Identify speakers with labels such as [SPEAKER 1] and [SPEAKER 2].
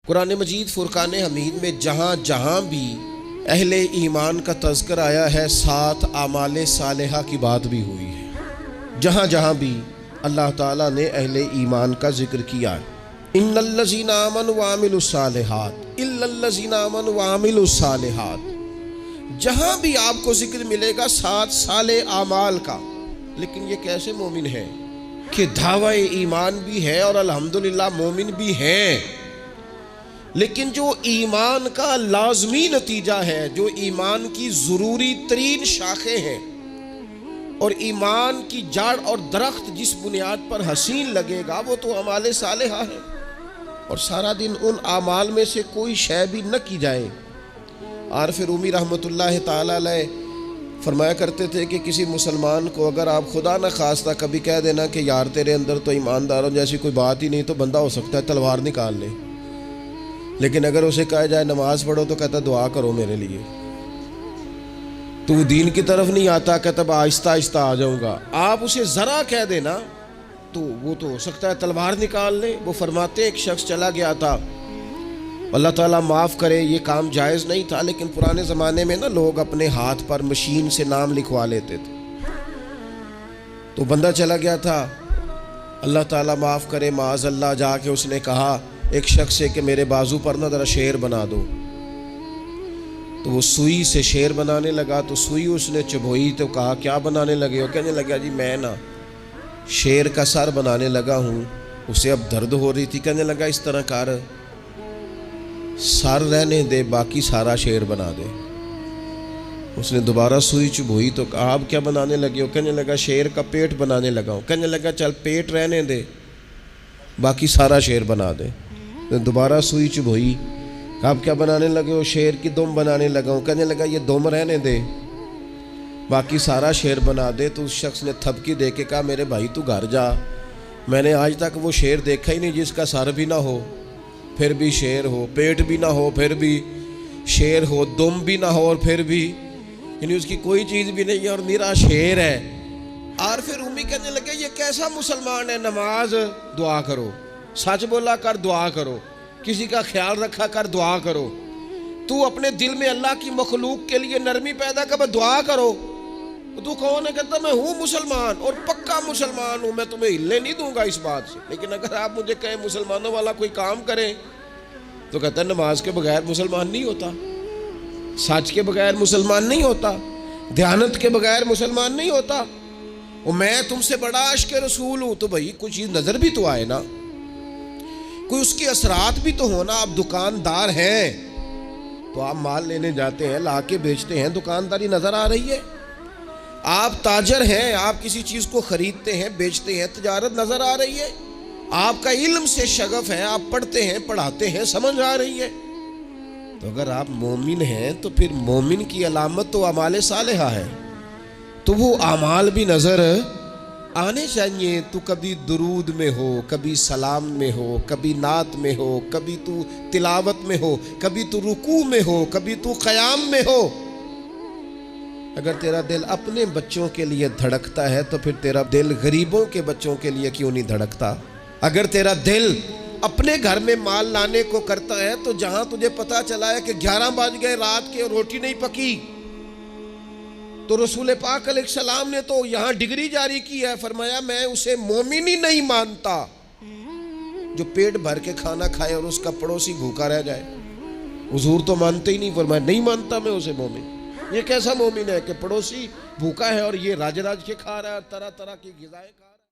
[SPEAKER 1] قرآن مجید فرقان حمید میں جہاں جہاں بھی اہل ایمان کا تذکر آیا ہے ساتھ اعمال صالحہ کی بات بھی ہوئی ہے۔ جہاں جہاں بھی اللہ تعالیٰ نے اہل ایمان کا ذکر کیا ہے، ان الذین آمنوا وعملوا الصالحات الا الذین آمنوا وعملوا الصالحات، جہاں بھی آپ کو ذکر ملے گا ساتھ صالح اعمال کا۔ لیکن یہ کیسے مومن ہے کہ دعوی ایمان بھی ہے اور الحمدللہ مومن بھی ہیں، لیکن جو ایمان کا لازمی نتیجہ ہے، جو ایمان کی ضروری ترین شاخیں ہیں اور ایمان کی جڑ اور درخت جس بنیاد پر حسین لگے گا وہ تو اعمال صالحہ ہے، اور سارا دن ان اعمال میں سے کوئی شے بھی نہ کی جائے۔ عارف رومی رحمۃ اللہ تعالی علیہ فرمایا کرتے تھے کہ کسی مسلمان کو اگر آپ خدا نہ خواستہ کبھی کہہ دینا کہ یار تیرے اندر تو ایمانداروں جیسی کوئی بات ہی نہیں، تو بندہ ہو سکتا ہے تلوار نکال لے، لیکن اگر اسے کہا جائے نماز پڑھو تو کہتا دعا کرو میرے لیے، تو دین کی طرف نہیں آتا، کہتا آہستہ آہستہ آ جاؤں گا۔ آپ اسے ذرا کہہ دینا تو وہ تو ہو سکتا ہے تلوار نکال لے۔ وہ فرماتے ایک شخص چلا گیا تھا، اللہ تعالیٰ معاف کرے یہ کام جائز نہیں تھا، لیکن پرانے زمانے میں نا لوگ اپنے ہاتھ پر مشین سے نام لکھوا لیتے تھے، تو بندہ چلا گیا تھا، اللہ تعالیٰ معاف کرے معاذ اللہ، جا کے اس نے کہا ایک شخص سے کہ میرے بازو پر نا ذرا شیر بنا دو، تو وہ سوئی سے شیر بنانے لگا، تو سوئی اس نے چبھوئی تو کہا کیا بنانے لگے ہو؟ کہنے لگا جی میں نا شیر کا سر بنانے لگا ہوں۔ اسے اب درد ہو رہی تھی، کہنے لگا اس طرح کر، سر رہنے دے باقی سارا شیر بنا دے۔ اس نے دوبارہ سوئی چبھوئی تو کہا آپ کیا بنانے لگے ہو؟ کہنے لگا شیر کا پیٹ بنانے لگا ہوں۔ کہنے لگا چل پیٹ رہنے دے باقی سارا شیر بنا دے۔ دوبارہ سوئی چبھوئی، آپ کیا بنانے لگے ہو؟ شیر کی دم بنانے لگا ہوں۔ کہنے لگا یہ دم رہنے دے باقی سارا شیر بنا دے۔ تو اس شخص نے تھپکی دے کے کہا میرے بھائی تو گھر جا، میں نے آج تک وہ شیر دیکھا ہی نہیں جس کا سر بھی نہ ہو پھر بھی شیر ہو، پیٹ بھی نہ ہو پھر بھی شیر ہو، دم بھی نہ ہو اور پھر بھی، یعنی اس کی کوئی چیز بھی نہیں ہے اور میرا شیر ہے۔ عارف رومی کہنے لگے یہ کیسا مسلمان ہے، نماز دعا کرو، سچ بولا کر دعا کرو، کسی کا خیال رکھا کر دعا کرو، تو اپنے دل میں اللہ کی مخلوق کے لیے نرمی پیدا کر دعا کرو۔ تو کون ہے؟ کہتا میں ہوں مسلمان اور پکا مسلمان ہوں، میں تمہیں ہلنے نہیں دوں گا اس بات سے، لیکن اگر آپ مجھے کہیں مسلمانوں والا کوئی کام کریں تو کہتا ہے نماز کے بغیر مسلمان نہیں ہوتا، سچ کے بغیر مسلمان نہیں ہوتا، دیانت کے بغیر مسلمان نہیں ہوتا، اور میں تم سے بڑا عاشق رسول ہوں۔ تو بھائی کچھ چیز نظر بھی تو آئے نا، کوئی اس کے اثرات بھی تو ہونا۔ آپ دکاندار ہیں تو آپ مال لینے جاتے ہیں، لا کے بیچتے ہیں، دکانداری نظر آ رہی ہے۔ آپ تاجر ہیں، آپ کسی چیز کو خریدتے ہیں بیچتے ہیں، تجارت نظر آ رہی ہے۔ آپ کا علم سے شغف ہے، آپ پڑھتے ہیں پڑھاتے ہیں، سمجھ آ رہی ہے۔ تو اگر آپ مومن ہیں تو پھر مومن کی علامت تو اعمال صالحہ ہے، تو وہ اعمال بھی نظر آنے چاہیے۔ تو کبھی درود میں ہو، کبھی سلام میں ہو، کبھی نعت میں ہو، کبھی تو تلاوت میں ہو، کبھی تو رکوع میں ہو، کبھی تو قیام میں ہو۔ اگر تیرا دل اپنے بچوں کے لیے دھڑکتا ہے تو پھر تیرا دل غریبوں کے بچوں کے لیے کیوں نہیں دھڑکتا؟ اگر تیرا دل اپنے گھر میں مال لانے کو کرتا ہے تو جہاں تجھے پتا چلا ہے کہ 11 بج گئے رات کے اور روٹی نہیں پکی، تو رسول پاک علیہ السلام نے تو یہاں ڈگری جاری کی ہے، فرمایا میں اسے مومن ہی نہیں مانتا جو پیٹ بھر کے کھانا کھائے اور اس کا پڑوسی بھوکا رہ جائے۔ حضور تو مانتے ہی نہیں، فرمایا نہیں مانتا میں اسے مومن۔ یہ کیسا مومن ہے کہ پڑوسی بھوکا ہے اور یہ راج راج کے کھا رہا ہے اور طرح طرح کی غذائیں کھا رہا ہے۔